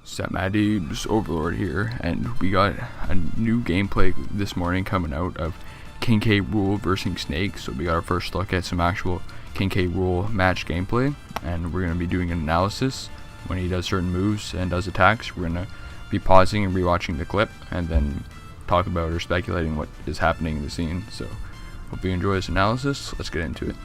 Samadib's Overlord here, and we got a new gameplay this morning coming out of King K. Rool versus Snake. So we got our first look at some actual King K. Rool match gameplay, and we're going to be doing an analysis when he does certain moves and does attacks. We're going to be pausing and rewatching the clip, and then talk about or speculating what is happening in the scene. So hope you enjoy this analysis. Let's get into it.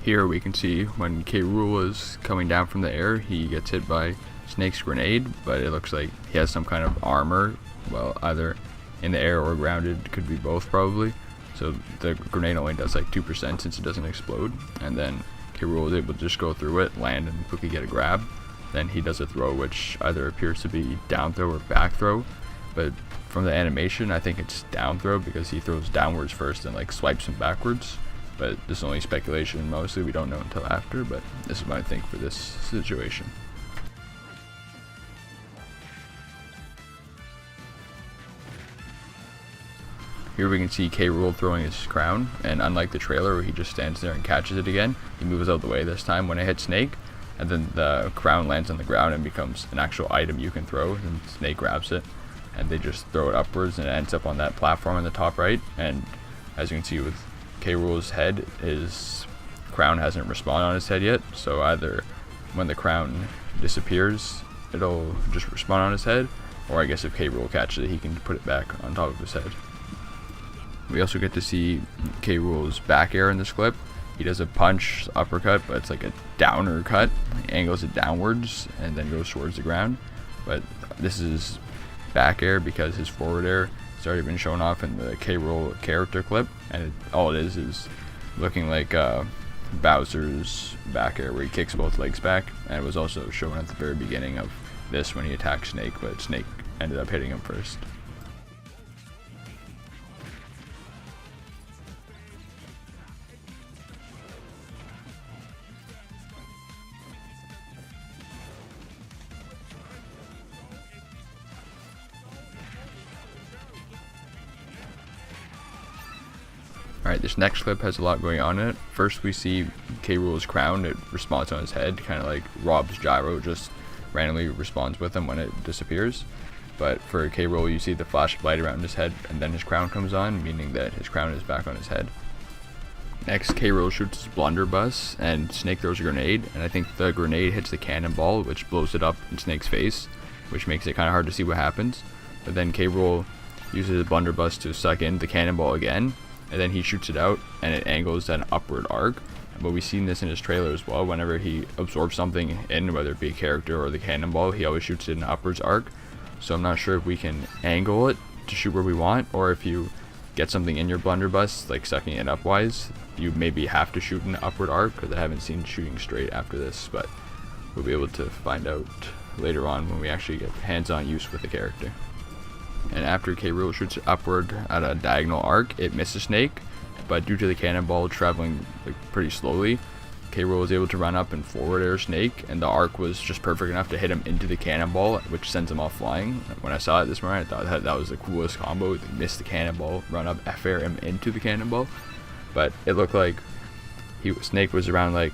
Here we can see when K. Rool is coming down from the air, he gets hit by Snake's grenade, but it looks like he has some kind of armor, well, either in the air or grounded, could be both probably. So the grenade only does like 2% since it doesn't explode, and then K. Rool is able to just go through it, land, and quickly get a grab. Then he does a throw which either appears to be down throw or back throw, but from the animation I think it's down throw because he throws downwards first and like swipes him backwards. But this is only speculation, mostly we don't know until after, but this is what I think for this situation. Here we can see K. Rool throwing his crown, and unlike the trailer where he just stands there and catches it again, he moves out of the way this time when it hits Snake, and then the crown lands on the ground and becomes an actual item you can throw, and Snake grabs it, and they just throw it upwards, and it ends up on that platform in the top right. And as you can see with K. Rool's head, his crown hasn't respawned on his head yet, so either when the crown disappears it'll just respawn on his head, or I guess if K. Rool catches it he can put it back on top of his head. We also get to see K. Rool's back air in this clip. He does a punch uppercut, but it's like a downer cut. He angles it downwards and then goes towards the ground, but this is back air because his forward air it's already been shown off in the K. Rool character clip, and all it is looking like Bowser's back air where he kicks both legs back, and it was also shown at the very beginning of this when he attacked Snake, but Snake ended up hitting him first. Alright, this next clip has a lot going on in it. First we see K. Rool's crown, it responds on his head, kind of like Rob's gyro, just randomly responds with him when it disappears. But for K. Rool you see the flash of light around his head, and then his crown comes on, meaning that his crown is back on his head. Next, K. Rool shoots his blunderbuss, and Snake throws a grenade, and I think the grenade hits the cannonball, which blows it up in Snake's face, which makes it kind of hard to see what happens. But then K. Rool uses his blunderbuss to suck in the cannonball again, and then he shoots it out and it angles an upward arc. But we've seen this in his trailer as well. Whenever he absorbs something in, whether it be a character or the cannonball, he always shoots it in an upwards arc. So I'm not sure if we can angle it to shoot where we want, or if you get something in your blunderbuss, like sucking it upwise, you maybe have to shoot an upward arc, because I haven't seen shooting straight after this, but we'll be able to find out later on when we actually get hands-on use with the character. And after K. Rool shoots upward at a diagonal arc, it misses Snake, but due to the cannonball traveling like pretty slowly, K. Rool was able to run up and forward air Snake, and the arc was just perfect enough to hit him into the cannonball, which sends him off flying. When I saw it this morning, I thought that was the coolest combo. They missed the cannonball, run up, F-air him into the cannonball, but it looked like Snake was around like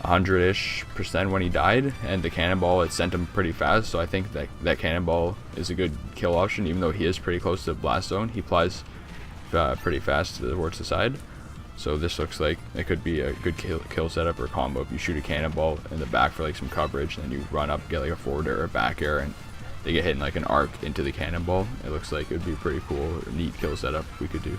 100-ish% when he died, and the cannonball it sent him pretty fast, so I think that cannonball is a good kill option. Even though he is pretty close to the blast zone, he flies pretty fast towards the side, so this looks like it could be a good kill setup or combo. If you shoot a cannonball in the back for like some coverage, and then you run up, get like a forward air or back air, and they get hit in like an arc into the cannonball, it looks like it would be a pretty cool or neat kill setup we could do.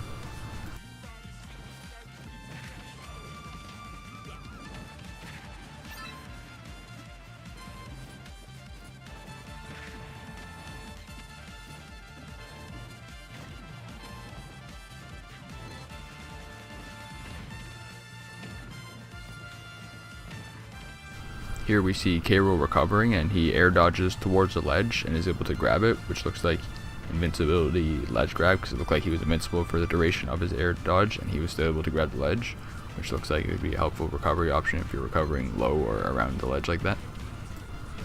Here we see K. Rool recovering, and he air dodges towards the ledge and is able to grab it, which looks like invincibility ledge grab, because it looked like he was invincible for the duration of his air dodge, and he was still able to grab the ledge, which looks like it would be a helpful recovery option if you're recovering low or around the ledge like that.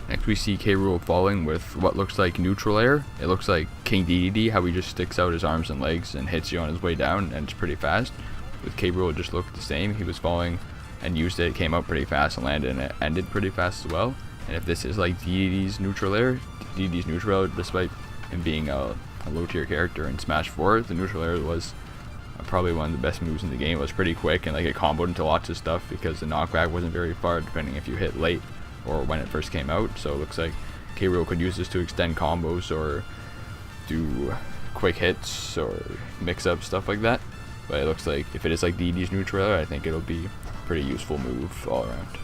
Next we see K. Rool falling with what looks like neutral air. It looks like King DDD, how he just sticks out his arms and legs and hits you on his way down, and it's pretty fast. with K-Rool it just looked the same. He was falling and used it, came out pretty fast and landed, and it ended pretty fast as well. And if this is like DDD's neutral air, despite him being a low tier character in Smash 4, the neutral air was probably one of the best moves in the game. It was pretty quick and like it comboed into lots of stuff because the knockback wasn't very far depending if you hit late or when it first came out. So it looks like K-Rool could use this to extend combos or do quick hits or mix up stuff like that. But it looks like if it is like DD's neutral air, I think it'll be a pretty useful move all around.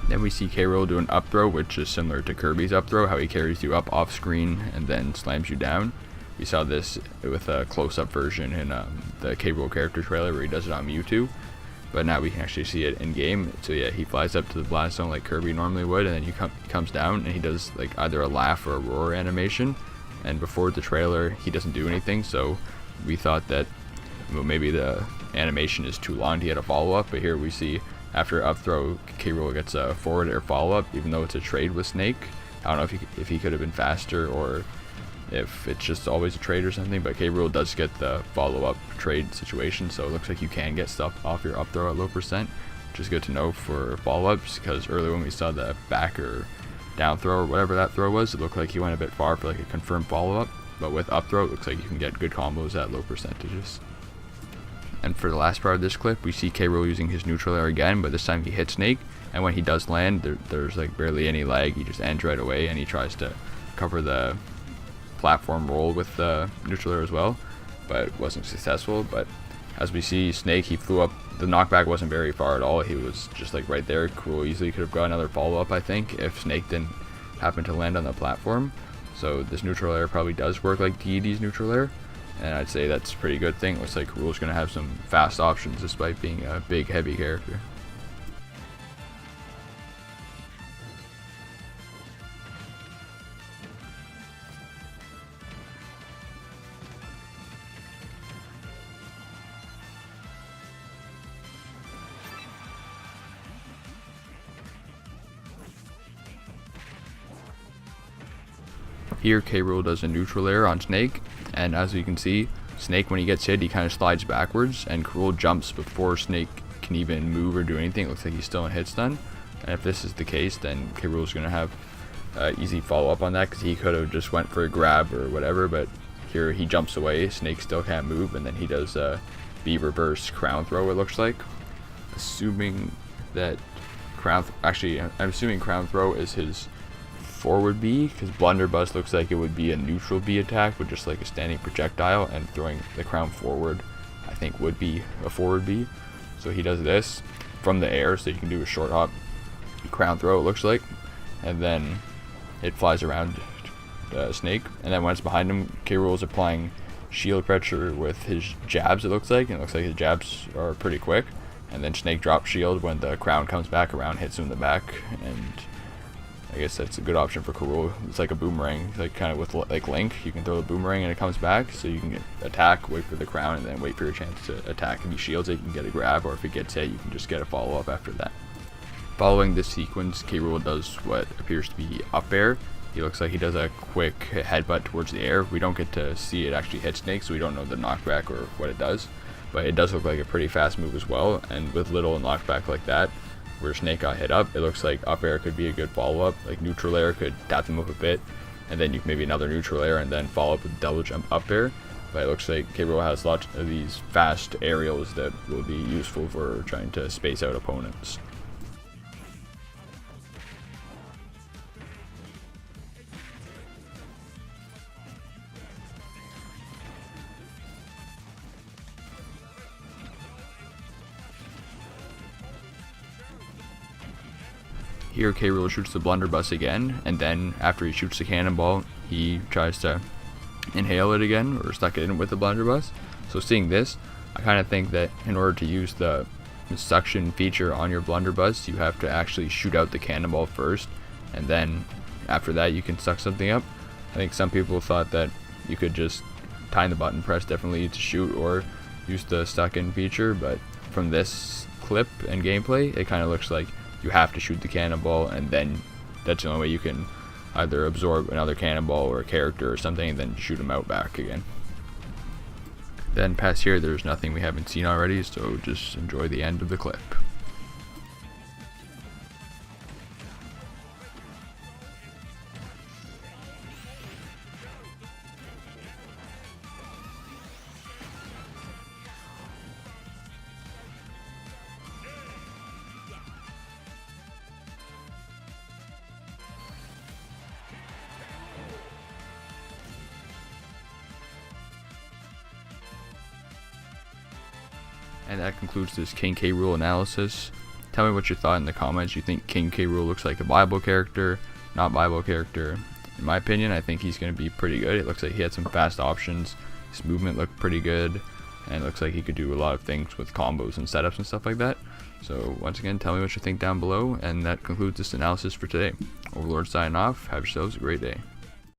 Then we see K-Rool do an up throw, which is similar to Kirby's up throw, how he carries you up off screen and then slams you down. We saw this with a close-up version in the K-Rool character trailer where he does it on Mewtwo, but now we can actually see it in game. So yeah, he flies up to the blast zone like Kirby normally would, and then he comes down and he does like either a laugh or a roar animation. And before the trailer, he doesn't do anything, so we thought that maybe the animation is too long. He had a follow-up, but here we see after up throw, K-Rool gets a forward air follow-up, even though it's a trade with Snake. I don't know if he could have been faster or if it's just always a trade or something, but K-Rool does get the follow-up trade situation, so it looks like you can get stuff off your up throw at low percent, which is good to know for follow-ups, because earlier when we saw the back or down throw or whatever that throw was, it looked like he went a bit far for like a confirmed follow-up, but with up throw it looks like you can get good combos at low percentages. And for the last part of this clip, we see K-Rool using his neutral air again, but this time he hits Snake, and when he does land, there's like barely any lag. He just ends right away, and he tries to cover the platform roll with the neutral air as well, but it wasn't successful. But as we see, Snake, he flew up. The knockback wasn't very far at all. He was just like right there. Cool, easily could have got another follow-up, I think, if Snake didn't happen to land on the platform. So this neutral air probably does work like DD's neutral air, and I'd say that's a pretty good thing. Looks like Rool's going to have some fast options despite being a big, heavy character. Here K-Rool does a neutral air on Snake, and as you can see, Snake, when he gets hit, he kind of slides backwards, and Rool jumps before Snake can even move or do anything. It looks like he's still in hit stun, and if this is the case, then K-Rool is going to have easy follow-up on that, because he could have just went for a grab or whatever, but here he jumps away, Snake still can't move, and then he does a B reverse crown throw, it looks like. Assuming that I'm assuming crown throw is his forward B, because blunderbuss looks like it would be a neutral B attack with just like a standing projectile, and throwing the crown forward I think would be a forward B. So he does this from the air, so you can do a short hop crown throw, it looks like, and then it flies around Snake, and then when it's behind him, K-Rool is applying shield pressure with his jabs, it looks like, and it looks like his jabs are pretty quick, and then Snake drops shield when the crown comes back around, hits him in the back, and I guess that's a good option for Rool. It's like a boomerang, like kind of with like Link. You can throw the boomerang and it comes back, so you can attack, wait for the crown, and then wait for your chance to attack. If he shields it, you can get a grab, or if it gets hit, you can just get a follow-up after that. Following this sequence, K-Rool does what appears to be up air. He looks like he does a quick headbutt towards the air. We don't get to see it actually hit Snake, so we don't know the knockback or what it does. But it does look like a pretty fast move as well, and with little knockback like that, where Snake got hit up, it looks like up air could be a good follow-up. Like neutral air could tap them up a bit, and then you maybe another neutral air, and then follow up with double jump up air. But it looks like K-Rool has lots of these fast aerials that will be useful for trying to space out opponents. Here K-Rool shoots the blunderbuss again, and then after he shoots the cannonball, he tries to inhale it again, or stuck it in with the blunderbuss. So seeing this, I kind of think that in order to use the suction feature on your blunderbuss, you have to actually shoot out the cannonball first, and then after that you can suck something up. I think some people thought that you could just time the button press differently to shoot or use the stuck in feature, but from this clip and gameplay, it kind of looks like you have to shoot the cannonball, and then that's the only way you can either absorb another cannonball or a character or something, and then shoot them out back again. Then past here, there's nothing we haven't seen already, so just enjoy the end of the clip. And that concludes this King K. Rool analysis. Tell me what you thought in the comments. You think King K. Rool looks like a viable character, not viable character? In my opinion, I think he's going to be pretty good. It looks like he had some fast options. His movement looked pretty good, and it looks like he could do a lot of things with combos and setups and stuff like that. So once again, tell me what you think down below, and that concludes this analysis for today. Overlord signing off. Have yourselves a great day.